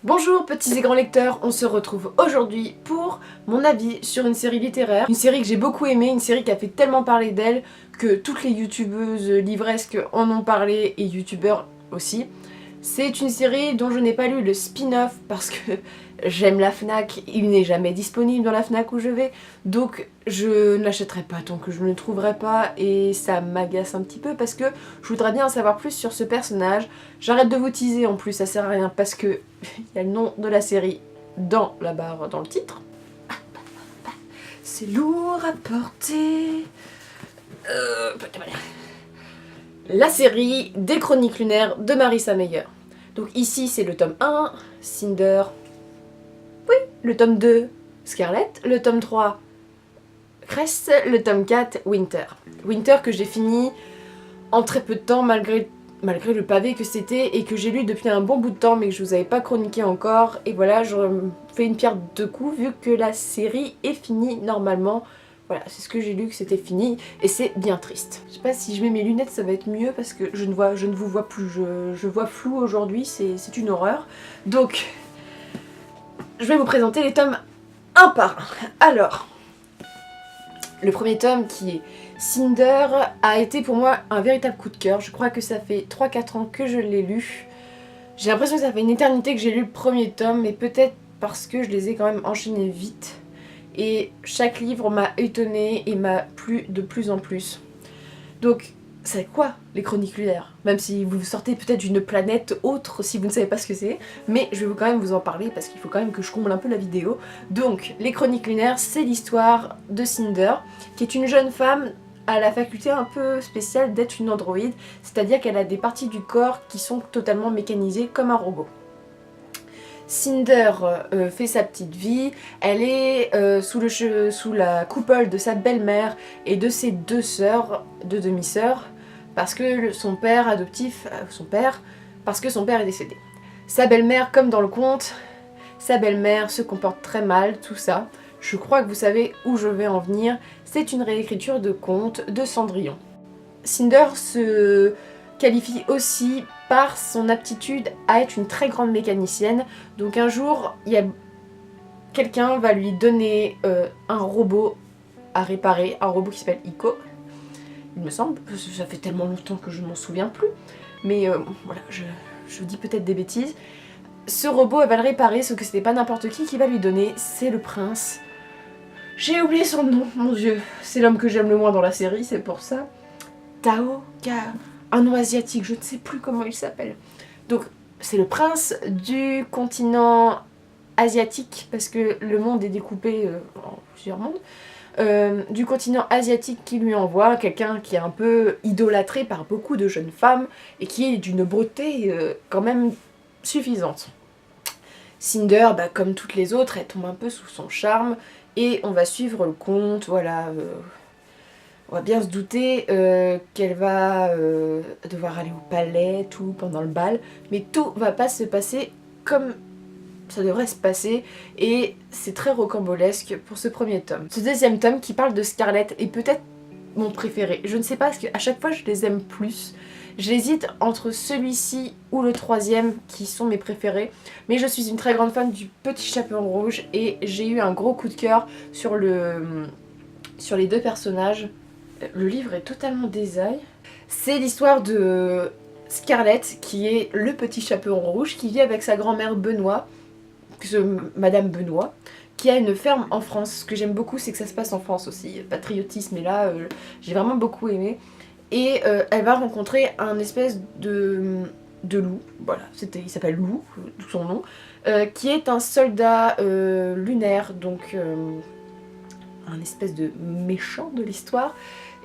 Bonjour petits et grands lecteurs, on se retrouve aujourd'hui pour mon avis sur une série littéraire. Une série que j'ai beaucoup aimée, une série qui a fait tellement parler d'elle que toutes les youtubeuses livresques en ont parlé et youtubeurs aussi. C'est une série dont je n'ai pas lu le spin-off parce que j'aime la FNAC, il n'est jamais disponible dans la FNAC où je vais, donc je n'achèterai pas tant que je ne le trouverai pas et ça m'agace un petit peu parce que je voudrais bien en savoir plus sur ce personnage. J'arrête de vous teaser en plus, ça sert à rien parce que il y a le nom de la série dans la barre, dans le titre. C'est lourd à porter. La série des Chroniques lunaires de Marissa Meyer. Donc ici c'est le tome 1, Cinder, oui, le tome 2, Scarlett, le tome 3, Cress, le tome 4, Winter. Winter que j'ai fini en très peu de temps malgré le pavé que c'était et que j'ai lu depuis un bon bout de temps mais que je vous avais pas chroniqué encore. Et voilà, je fais une pierre deux coups vu que la série est finie normalement. Voilà, c'est ce que j'ai lu, que c'était fini, et c'est bien triste. Je sais pas si je mets mes lunettes, ça va être mieux, parce que je ne vous vois plus, je vois flou aujourd'hui, c'est une horreur. Donc, je vais vous présenter les tomes un par un. Alors, le premier tome qui est Cinder a été pour moi un véritable coup de cœur. Je crois que ça fait 3-4 ans que je l'ai lu. J'ai l'impression que ça fait une éternité que j'ai lu le premier tome, mais peut-être parce que je les ai quand même enchaînés vite. Et chaque livre m'a étonnée et m'a plu de plus en plus. Donc, c'est quoi les Chroniques lunaires? Même si vous sortez peut-être d'une planète autre si vous ne savez pas ce que c'est, mais je vais quand même vous en parler parce qu'il faut quand même que je comble un peu la vidéo. Donc, les Chroniques lunaires, c'est l'histoire de Cinder, qui est une jeune femme à la faculté un peu spéciale d'être une androïde, c'est-à-dire qu'elle a des parties du corps qui sont totalement mécanisées comme un robot. Cinder fait sa petite vie, elle est sous la coupole de sa belle-mère et de ses deux sœurs, deux demi-sœurs, parce que son père adoptif, parce que son père est décédé. Sa belle-mère, comme dans le conte, sa belle-mère se comporte très mal, tout ça. Je crois que vous savez où je vais en venir, c'est une réécriture de conte de Cendrillon. Cinder se qualifie aussi par son aptitude à être une très grande mécanicienne. Donc un jour, quelqu'un va lui donner un robot à réparer, un robot qui s'appelle Ico, il me semble, ça fait tellement longtemps que je ne m'en souviens plus, mais voilà, je dis peut-être des bêtises. Ce robot, elle va le réparer, sauf que c'était pas n'importe qui va lui donner, c'est le prince. J'ai oublié son nom, mon dieu, c'est l'homme que j'aime le moins dans la série, c'est pour ça. Tao, un nom asiatique, je ne sais plus comment il s'appelle. Donc c'est le prince du continent asiatique, parce que le monde est découpé en plusieurs mondes, du continent asiatique qui lui envoie quelqu'un qui est un peu idolâtré par beaucoup de jeunes femmes et qui est d'une beauté quand même suffisante. Cinder, comme toutes les autres, elle tombe un peu sous son charme et on va suivre le conte, voilà. On va bien se douter qu'elle va devoir aller au palais, tout, pendant le bal, mais tout va pas se passer comme ça devrait se passer, et c'est très rocambolesque pour ce premier tome. Ce deuxième tome qui parle de Scarlett est peut-être mon préféré. Je ne sais pas, parce qu'à chaque fois je les aime plus. J'hésite entre celui-ci ou le troisième qui sont mes préférés, mais je suis une très grande fan du Petit Chaperon Rouge et j'ai eu un gros coup de cœur sur les deux personnages. Le livre est totalement désaille. C'est l'histoire de Scarlett, qui est le petit chaperon rouge, qui vit avec sa grand-mère Benoît, Madame Benoît, qui a une ferme en France. Ce que j'aime beaucoup, c'est que ça se passe en France aussi. Patriotisme est là, j'ai vraiment beaucoup aimé. Et elle va rencontrer un espèce de loup, voilà, il s'appelle Loup, tout son nom, qui est un soldat lunaire, donc un espèce de méchant de l'histoire.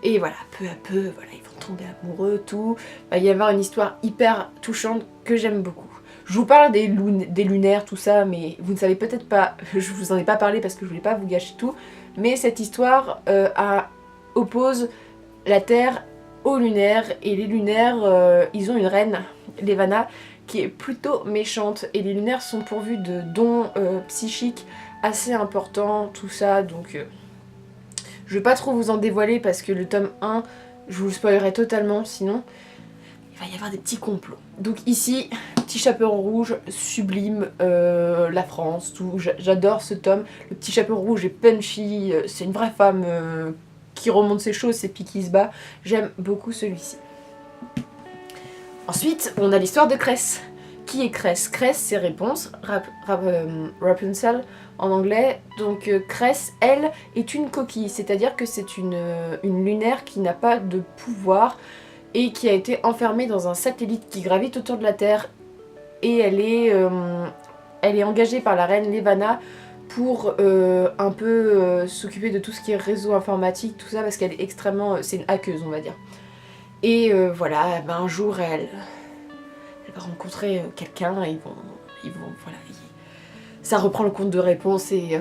Et voilà, peu à peu, voilà, ils vont tomber amoureux, tout. Il va y avoir une histoire hyper touchante que j'aime beaucoup. Je vous parle des lunaires, tout ça, mais vous ne savez peut-être pas, je vous en ai pas parlé parce que je voulais pas vous gâcher tout, mais cette histoire oppose la Terre aux lunaires, et les lunaires, ils ont une reine, Levana, qui est plutôt méchante, et les lunaires sont pourvus de dons psychiques assez importants, tout ça, donc... Je vais pas trop vous en dévoiler parce que le tome 1, je vous le spoilerai totalement, sinon il va y avoir des petits complots. Donc ici, Petit Chaperon Rouge, sublime, la France, tout. J'adore ce tome. Le Petit Chaperon Rouge est punchy, c'est une vraie femme qui remonte ses choses, et puis qui se bat. J'aime beaucoup celui-ci. Ensuite, on a l'histoire de Cress. Qui est Cress? Cress, c'est Réponse, Rapunzel en anglais. Donc Cress, elle, est une coquille, c'est-à-dire que c'est une lunaire qui n'a pas de pouvoir et qui a été enfermée dans un satellite qui gravite autour de la Terre. Et elle est engagée par la reine Levana pour un peu s'occuper de tout ce qui est réseau informatique, tout ça, parce qu'elle est extrêmement... c'est une hackeuse, on va dire. Et voilà, ben, un jour, elle va rencontrer quelqu'un, et ils vont voilà, ça reprend le conte de Réponse, et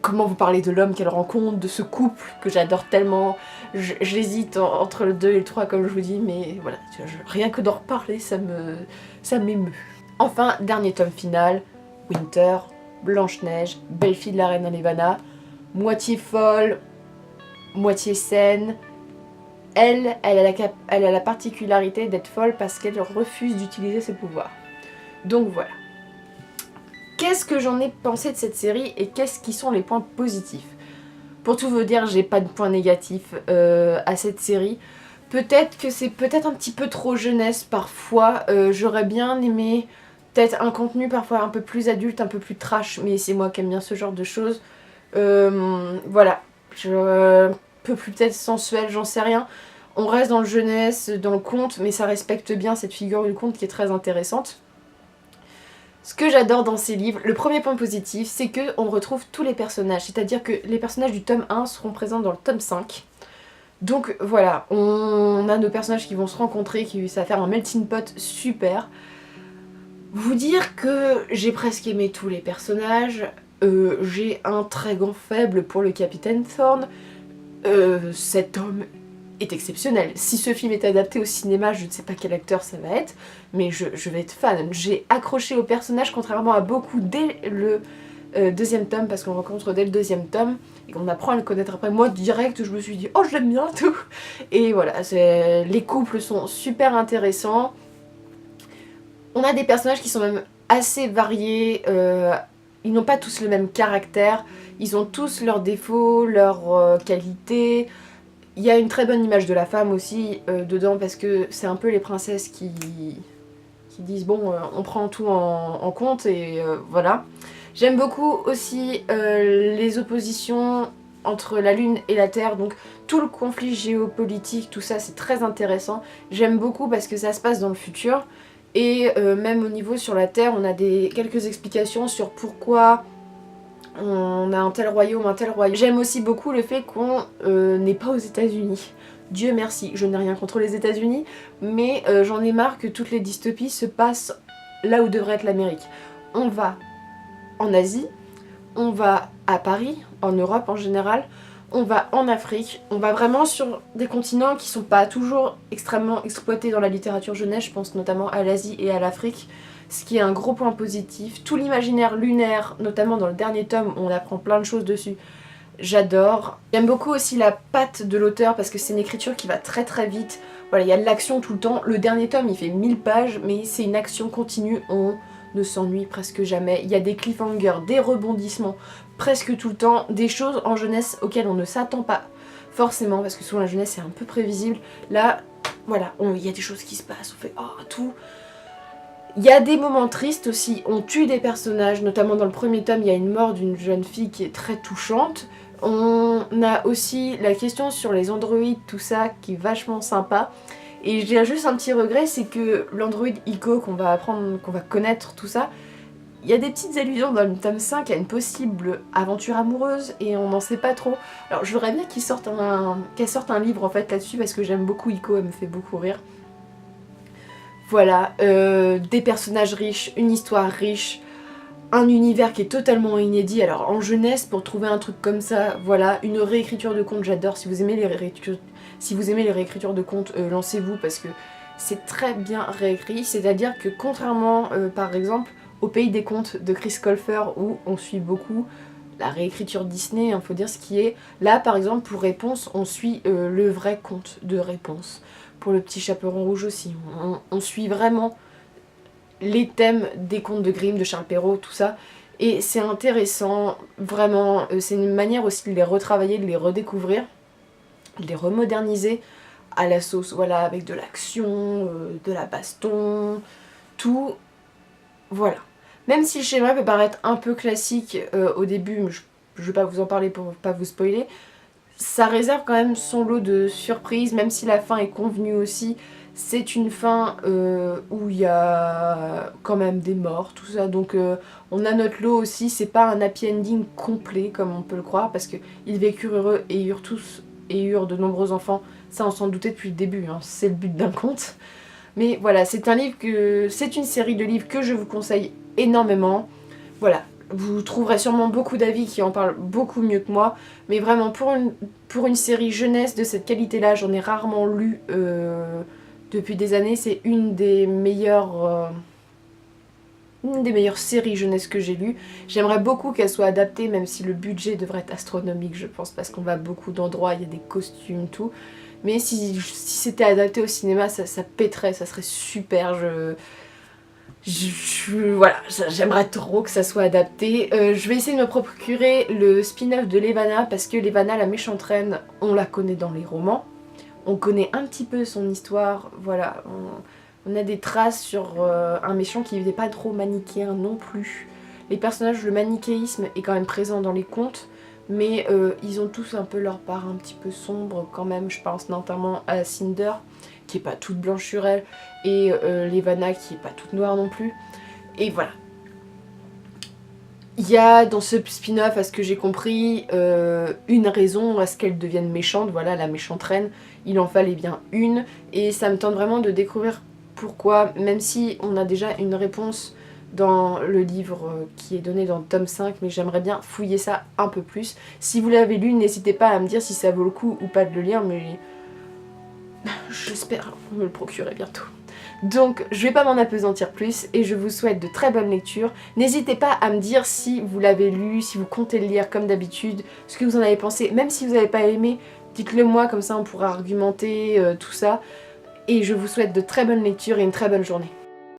comment vous parlez de l'homme qu'elle rencontre, de ce couple que j'adore tellement. J'hésite entre le 2 et le 3, comme je vous dis, mais voilà, rien que d'en reparler, ça m'émeut. Enfin, dernier tome final, Winter, Blanche-Neige, belle-fille de la reine Levana, moitié folle, moitié saine. Elle a la particularité d'être folle parce qu'elle refuse d'utiliser ses pouvoirs. Donc voilà. Qu'est-ce que j'en ai pensé de cette série et qu'est-ce qui sont les points positifs? Pour tout vous dire, j'ai pas de points négatifs à cette série. Peut-être que c'est peut-être un petit peu trop jeunesse parfois. J'aurais bien aimé peut-être un contenu parfois un peu plus adulte, un peu plus trash, mais c'est moi qui aime bien ce genre de choses. Voilà. Un peu plus peut-être sensuel, j'en sais rien. On reste dans le jeunesse, dans le conte, mais ça respecte bien cette figure du conte qui est très intéressante. Ce que j'adore dans ces livres, le premier point positif, c'est qu'on retrouve tous les personnages. C'est-à-dire que les personnages du tome 1 seront présents dans le tome 5. Donc voilà, on a nos personnages qui vont se rencontrer, ça va faire un melting pot super. Vous dire que j'ai presque aimé tous les personnages. J'ai un très grand faible pour le Capitaine Thorne. Cet homme est exceptionnel. Si ce film est adapté au cinéma, je ne sais pas quel acteur ça va être, mais je vais être fan. J'ai accroché au personnage contrairement à beaucoup dès le deuxième tome, parce qu'on rencontre dès le deuxième tome et qu'on apprend à le connaître après. Moi direct, je me suis dit oh je l'aime bien tout. Et voilà, les couples sont super intéressants. On a des personnages qui sont même assez variés. Ils n'ont pas tous le même caractère. Ils ont tous leurs défauts, leurs qualités. Il y a une très bonne image de la femme aussi dedans, parce que c'est un peu les princesses qui disent bon, on prend tout en compte, et voilà. J'aime beaucoup aussi les oppositions entre la Lune et la Terre, donc tout le conflit géopolitique, tout ça c'est très intéressant. J'aime beaucoup parce que ça se passe dans le futur, et même au niveau sur la Terre, on a quelques explications sur pourquoi on a un tel royaume, un tel royaume. J'aime aussi beaucoup le fait qu'on n'est pas aux États-Unis. Dieu merci, je n'ai rien contre les États-Unis, mais j'en ai marre que toutes les dystopies se passent là où devrait être l'Amérique. On va en Asie, on va à Paris, en Europe en général, on va en Afrique, on va vraiment sur des continents qui sont pas toujours extrêmement exploités dans la littérature jeunesse, je pense notamment à l'Asie et à l'Afrique, ce qui est un gros point positif. Tout l'imaginaire lunaire, notamment dans le dernier tome, on apprend plein de choses dessus. J'adore. J'aime beaucoup aussi la patte de l'auteur parce que c'est une écriture qui va très très vite. Voilà, il y a de l'action tout le temps. Le dernier tome, il fait 1000 pages, mais c'est une action continue. On ne s'ennuie presque jamais. Il y a des cliffhangers, des rebondissements presque tout le temps. Des choses en jeunesse auxquelles on ne s'attend pas forcément, parce que souvent la jeunesse c'est un peu prévisible. Là, voilà, il y a des choses qui se passent, on fait oh tout. Il y a des moments tristes aussi, on tue des personnages, notamment dans le premier tome, il y a une mort d'une jeune fille qui est très touchante. On a aussi la question sur les androïdes, tout ça, qui est vachement sympa. Et j'ai juste un petit regret, c'est que l'androïde Ico qu'on va apprendre, qu'on va connaître, tout ça, il y a des petites allusions dans le tome 5 à une possible aventure amoureuse et on n'en sait pas trop. Alors je voudrais bien qu'elle sorte un livre en fait là-dessus, parce que j'aime beaucoup Ico, elle me fait beaucoup rire. Voilà, des personnages riches, une histoire riche, un univers qui est totalement inédit. Alors en jeunesse, pour trouver un truc comme ça, voilà, une réécriture de contes, j'adore. Si vous aimez les réécritures de contes, lancez-vous, parce que c'est très bien réécrit. C'est-à-dire que contrairement, par exemple, au Pays des Contes de Chris Colfer, où on suit beaucoup la réécriture Disney, il faut dire ce qui est. Là, par exemple, pour Réponse, on suit le vrai conte de Réponse. Pour le Petit Chaperon Rouge aussi, on suit vraiment les thèmes des contes de Grimm, de Charles Perrault, tout ça. Et c'est intéressant, vraiment, c'est une manière aussi de les retravailler, de les redécouvrir, de les remoderniser à la sauce, voilà, avec de l'action, de la baston, tout, voilà. Même si le schéma peut paraître un peu classique au début, mais je vais pas vous en parler pour pas vous spoiler, ça réserve quand même son lot de surprises, même si la fin est convenue aussi. C'est une fin où il y a quand même des morts, tout ça, donc on a notre lot aussi. C'est pas un happy ending complet comme on peut le croire, parce qu'ils vécurent heureux et eurent tous et eurent de nombreux enfants. Ça on s'en doutait depuis le début, hein. C'est le but d'un conte. Mais voilà, c'est une série de livres que je vous conseille énormément. Voilà, vous trouverez sûrement beaucoup d'avis qui en parlent beaucoup mieux que moi, mais vraiment pour une série jeunesse de cette qualité-là, j'en ai rarement lu depuis des années. C'est une des meilleures séries jeunesse que j'ai lues. J'aimerais beaucoup qu'elle soit adaptée, même si le budget devrait être astronomique, je pense, parce qu'on va à beaucoup d'endroits, il y a des costumes, tout. Mais si c'était adapté au cinéma, ça pèterait, ça serait super. Voilà, j'aimerais trop que ça soit adapté. Je vais essayer de me procurer le spin-off de Levana, parce que Levana, la méchante reine, on la connaît dans les romans. On connaît un petit peu son histoire, voilà. On a des traces sur un méchant qui n'était pas trop manichéen non plus. Les personnages, le manichéisme est quand même présent dans les contes, mais ils ont tous un peu leur part un petit peu sombre quand même. Je pense notamment à Cinder, qui est pas toute blanche sur elle, et Levana qui est pas toute noire non plus. Et voilà. Il y a dans ce spin-off, à ce que j'ai compris, une raison à ce qu'elle devienne méchante, voilà, la méchante reine. Il en fallait bien une, et ça me tente vraiment de découvrir pourquoi, même si on a déjà une réponse dans le livre qui est donné dans le tome 5, mais j'aimerais bien fouiller ça un peu plus. Si vous l'avez lu, n'hésitez pas à me dire si ça vaut le coup ou pas de le lire, mais j'espère me le procurer bientôt. Donc je vais pas m'en appesantir plus et je vous souhaite de très bonnes lectures. N'hésitez pas à me dire si vous l'avez lu, si vous comptez le lire comme d'habitude, ce que vous en avez pensé. Même si vous n'avez pas aimé, dites-le moi, comme ça on pourra argumenter tout ça. Et je vous souhaite de très bonnes lectures et une très bonne journée.